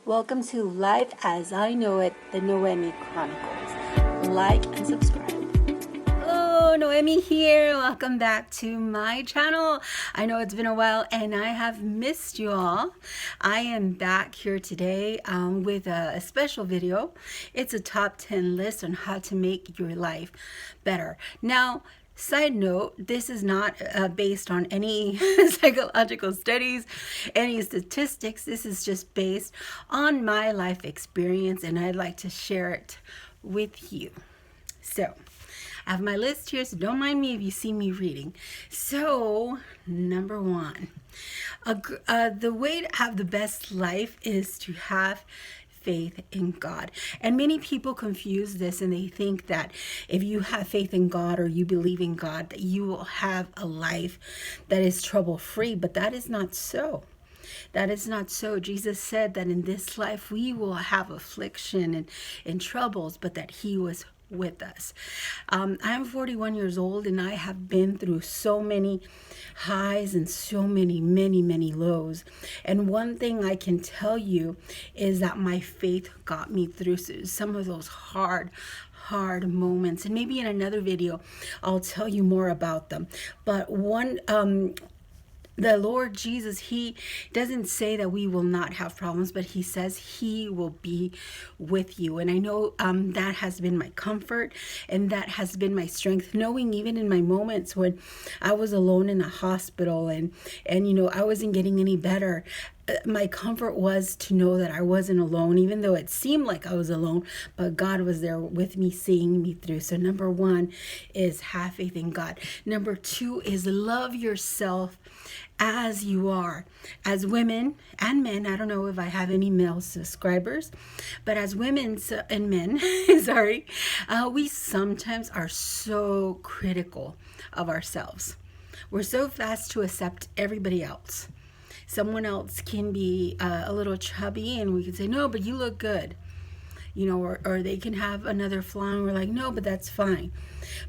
Welcome to Life as I Know It, the Noemi Chronicles. Like and subscribe. Hello, Noemi here. Welcome back to my channel. I know it's been a while and I have missed you all. I am back here today with a special video. It's a top 10 list on how to make your life better. Now, side note, this is not based on any psychological studies, any statistics. This is just based on my life experience and I'd like to share it with you. So, I have my list here, so don't mind me if you see me reading. So, number one, the way to have the best life is to have faith in God. And many people confuse this and they think that if you have faith in God or you believe in God, that you will have a life that is trouble-free, but that is not so. That is not so. Jesus said that in this life we will have affliction and troubles, but that he was with us. I'm 41 years old and I have been through so many highs and so many lows. And one thing I can tell you is that my faith got me through some of those hard moments. And maybe in another video, I'll tell you more about them. But the Lord Jesus, he doesn't say that we will not have problems, but he says he will be with you. And I know that has been my comfort and that has been my strength, knowing even in my moments when I was alone in the hospital and you know, I wasn't getting any better. My comfort was to know that I wasn't alone, even though it seemed like I was alone, but God was there with me, seeing me through. So number one is have faith in God. Number two is love yourself as you are. As women and men, I don't know if I have any male subscribers, but as women and men, sorry, we sometimes are so critical of ourselves. We're so fast to accept everybody else. Someone else can be a little chubby and we can say, no, but you look good. You know, or they can have another flaw and we're like, no, but that's fine.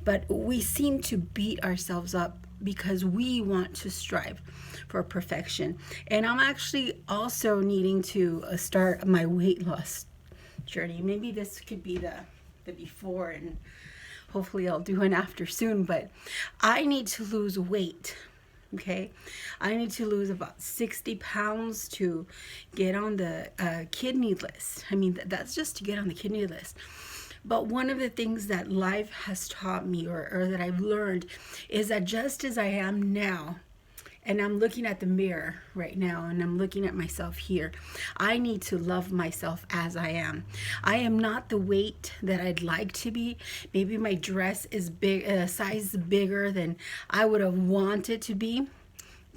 But we seem to beat ourselves up because we want to strive for perfection. And I'm actually also needing to start my weight loss journey. Maybe this could be the before, and hopefully I'll do an after soon, but I need to lose weight. Okay, I need to lose about 60 pounds to get on the kidney list. I mean, that's just to get on the kidney list. But one of the things that life has taught me or that I've learned is that just as I am now, and I'm looking at the mirror right now and I'm looking at myself here, I need to love myself as I am. I am not the weight that I'd like to be. Maybe my dress is big, size bigger than I would have wanted to be.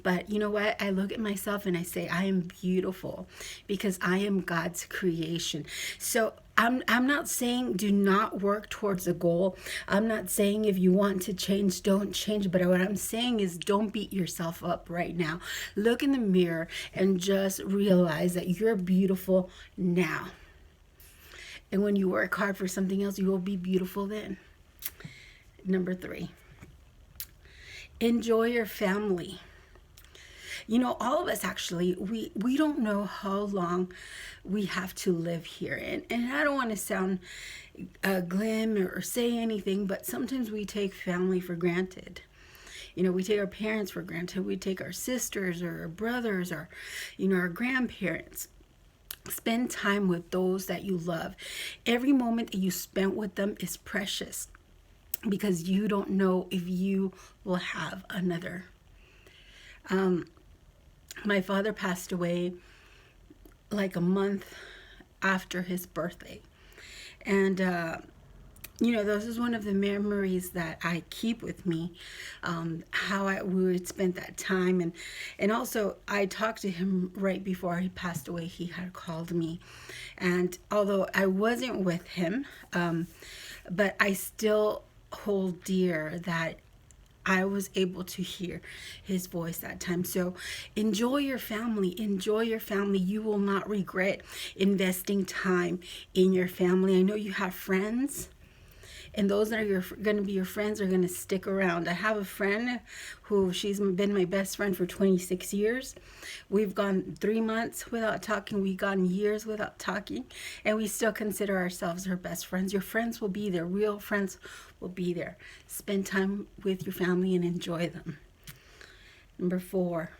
But you know what? I look at myself and I say, I am beautiful because I am God's creation. So I'm not saying do not work towards a goal. I'm not saying if you want to change, don't change. But what I'm saying is don't beat yourself up right now. Look in the mirror and just realize that you're beautiful now. And when you work hard for something else, you will be beautiful then. Number three, enjoy your family. You know, all of us actually, we don't know how long we have to live here. And I don't want to sound glim or say anything, but sometimes we take family for granted. You know, we take our parents for granted. We take our sisters or our brothers or, you know, our grandparents. Spend time with those that you love. Every moment that you spent with them is precious because you don't know if you will have another. My father passed away like a month after his birthday. And, you know, this is one of the memories that I keep with me, how we would spend that time. And also, I talked to him right before he passed away. He had called me. And although I wasn't with him, but I still hold dear that I was able to hear his voice that time. So enjoy your family. Enjoy your family. You will not regret investing time in your family. I know you have friends and those that are going to be your friends are going to stick around. I have a friend who, she's been my best friend for 26 years. We've gone 3 months without talking. We've gone years without talking, and we still consider ourselves her best friends. Your friends will be there. Real friends will be there. Spend time with your family and enjoy them. Number 4,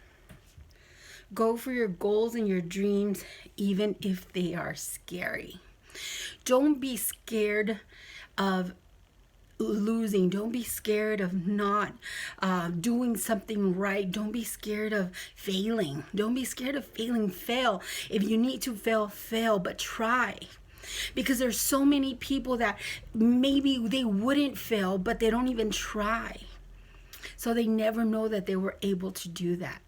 go for your goals and your dreams, even if they are scary. Don't be scared of losing. Don't be scared of not doing something right. Don't be scared of failing. Don't be scared of failing. Fail. If you need to fail, fail, but try. Because there's so many people that maybe they wouldn't fail, but they don't even try. So they never know that they were able to do that.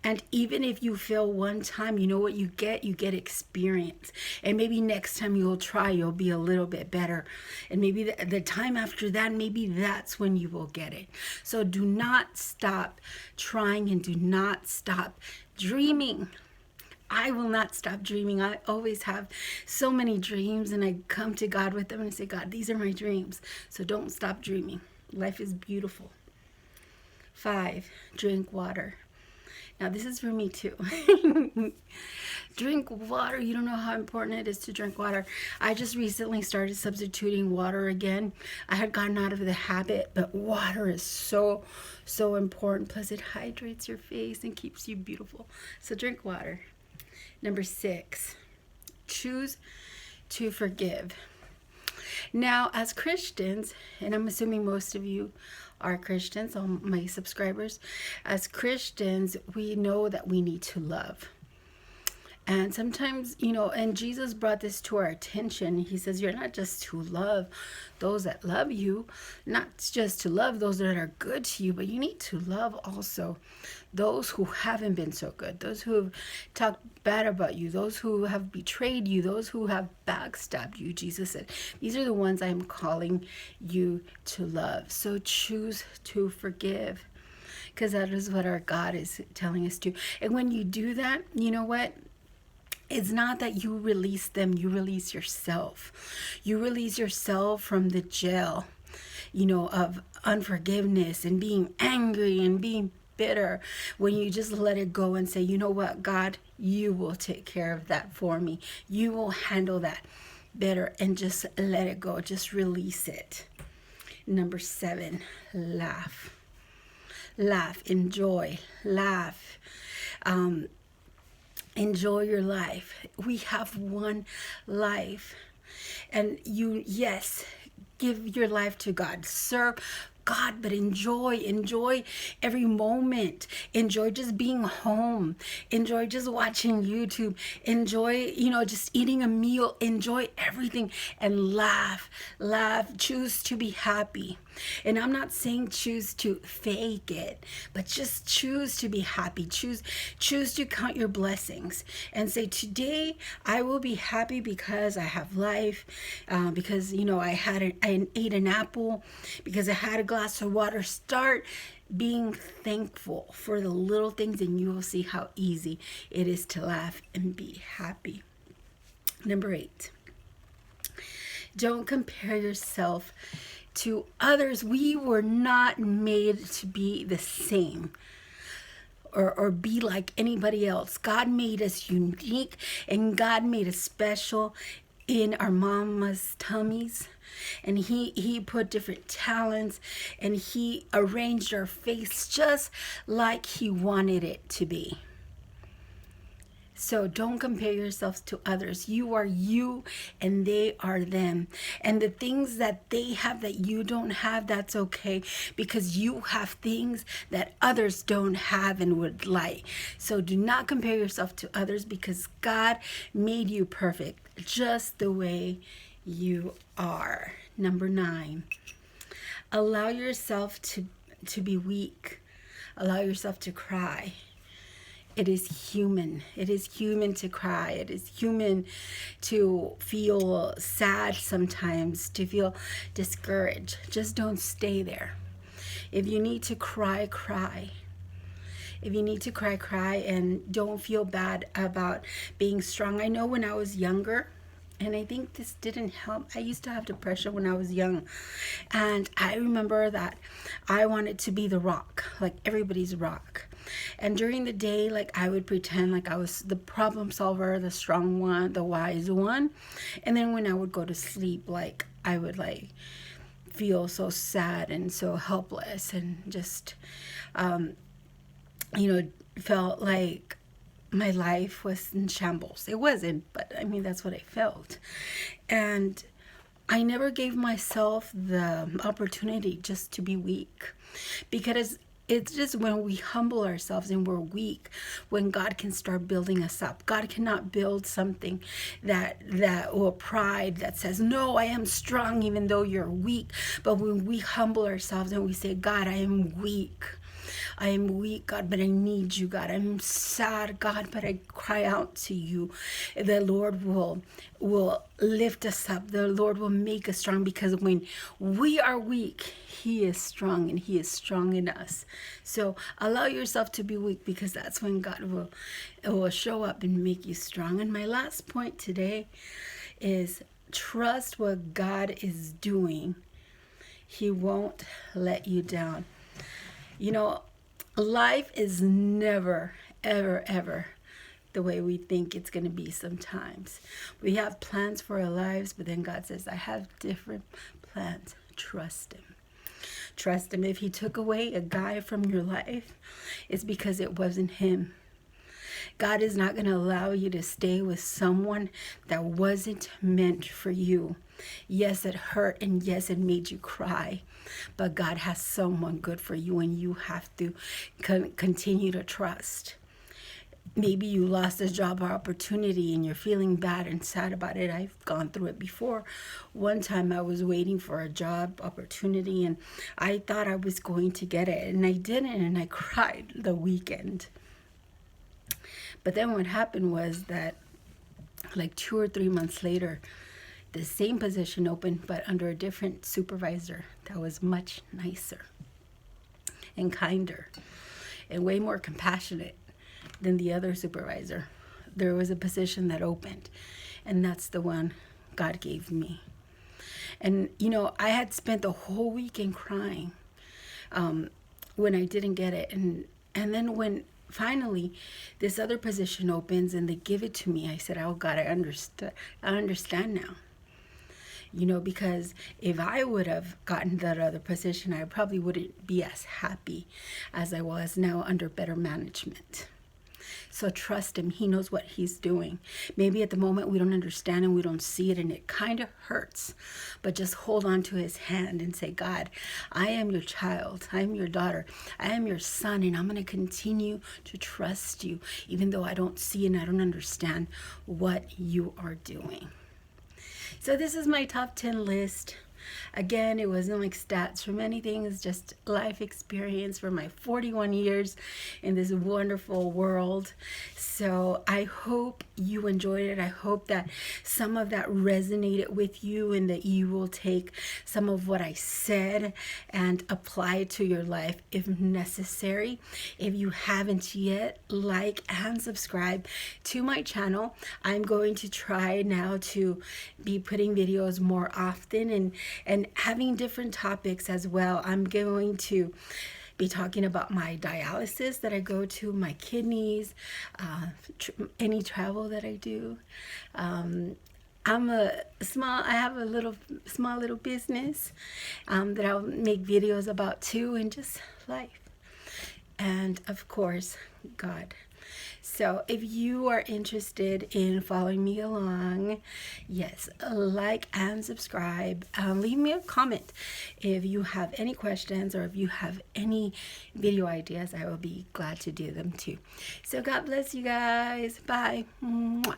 And even if you fail one time, you know what you get? You get experience. And maybe next time you'll try, you'll be a little bit better. And maybe the time after that, maybe that's when you will get it. So do not stop trying, and do not stop dreaming. I will not stop dreaming. I always have so many dreams, and I come to God with them and I say, God, these are my dreams. So don't stop dreaming. Life is beautiful. 5, drink water. Now, this is for me too. Drink water. You don't know how important it is to drink water. I just recently started substituting water again. I had gotten out of the habit, but water is so important. Plus, it hydrates your face and keeps you beautiful. So drink water. Number 6, choose to forgive. Now, as Christians, and I'm assuming most of you are Christians, all my subscribers, as Christians, we know that we need to love. And sometimes, and Jesus brought this to our attention. He says, you're not just to love those that love you, not just to love those that are good to you, but you need to love also those who haven't been so good, those who have talked bad about you, those who have betrayed you, those who have backstabbed you. Jesus said, these are the ones I'm calling you to love. So choose to forgive, because that is what our God is telling us to. And when you do that, you know what? It's not that you release them, you release yourself. You release yourself from the jail, of unforgiveness and being angry and being bitter. When you just let it go and say, you know what, God, you will take care of that for me. You will handle that better, and just let it go. Just release it. Number 7, laugh. Laugh, enjoy, laugh. Enjoy your life. We have one life. And yes, give your life to God. Serve God, but enjoy every moment. Enjoy just being home. Enjoy just watching YouTube. Enjoy, just eating a meal. Enjoy everything and laugh. Choose to be happy. And I'm not saying choose to fake it, but just choose to be happy. Choose to count your blessings and say, today I will be happy because I have life, because, I ate an apple, because I had a glass of water. Start being thankful for the little things, and you will see how easy it is to laugh and be happy. Number 8, don't compare yourself to others. We were not made to be the same or be like anybody else. God made us unique, and God made us special in our mama's tummies. And he put different talents, and he arranged our face just like he wanted it to be. So don't compare yourselves to others. You are you, and they are them. And the things that they have that you don't have, that's okay, because you have things that others don't have and would like. So do not compare yourself to others, because God made you perfect just the way you are. Number 9, allow yourself to be weak. Allow yourself to cry. It is human. It is human to cry. It is human to feel sad sometimes, to feel discouraged. Just don't stay there. If you need to cry, cry. If you need to cry, and don't feel bad about being strong. I know when I was younger, And I think this didn't help. I used to have depression when I was young. And I remember that I wanted to be the rock, like everybody's rock. And during the day, like I would pretend like I was the problem solver, the strong one, the wise one. And then when I would go to sleep, like I would like feel so sad and so helpless and just, you know, felt like my life was in shambles. It wasn't, but I mean, that's what I felt. And I never gave myself the opportunity just to be weak, because it's just when we humble ourselves and we're weak when God can start building us up. God cannot build something or pride that says, no, I am strong even though you're weak. But when we humble ourselves and we say, God, I am weak. I am weak, God, but I need you, God. I'm sad, God, but I cry out to you. The Lord will lift us up. The Lord will make us strong, because when we are weak, He is strong, and He is strong in us. So allow yourself to be weak, because that's when God will show up and make you strong. And my last point today is trust what God is doing. He won't let you down. You know, life is never, ever, ever the way we think it's going to be sometimes. We have plans for our lives, but then God says, I have different plans. Trust Him. Trust Him. If He took away a guy from your life, it's because it wasn't him. God is not going to allow you to stay with someone that wasn't meant for you. Yes, it hurt, and yes, it made you cry. But God has someone good for you, and you have to continue to trust. Maybe you lost a job or opportunity and you're feeling bad and sad about it. I've gone through it before. One time I was waiting for a job opportunity and I thought I was going to get it, and I didn't, and I cried the weekend. But then what happened was that like 2 or 3 months later, the same position opened, but under a different supervisor that was much nicer and kinder and way more compassionate than the other supervisor. There was a position that opened, and that's the one God gave me. And, you know, I had spent the whole weekend crying when I didn't get it. And then when finally this other position opens and they give it to me, I said, oh God, I understand now. You know, because if I would have gotten that other position, I probably wouldn't be as happy as I was now under better management. So trust Him. He knows what He's doing. Maybe at the moment we don't understand and we don't see it, and it kind of hurts. But just hold on to His hand and say, God, I am your child. I am your daughter. I am your son, and I'm going to continue to trust you, even though I don't see and I don't understand what you are doing. So this is my top 10 list. Again, it wasn't like stats from anything. It's just life experience for my 41 years in this wonderful world. So I hope you enjoyed it. I hope that some of that resonated with you, and that you will take some of what I said and apply it to your life if necessary. If you haven't yet, like and subscribe to my channel. I'm going to try now to be putting videos more often and having different topics as well. I'm going to be talking about my dialysis that I go to, my kidneys, any travel that I do. I have a small little business that I'll make videos about too, and just life. And of course, God. So if you are interested in following me along, yes, like and subscribe. Leave me a comment if you have any questions, or if you have any video ideas. I will be glad to do them too. So God bless you guys. Bye. Mwah.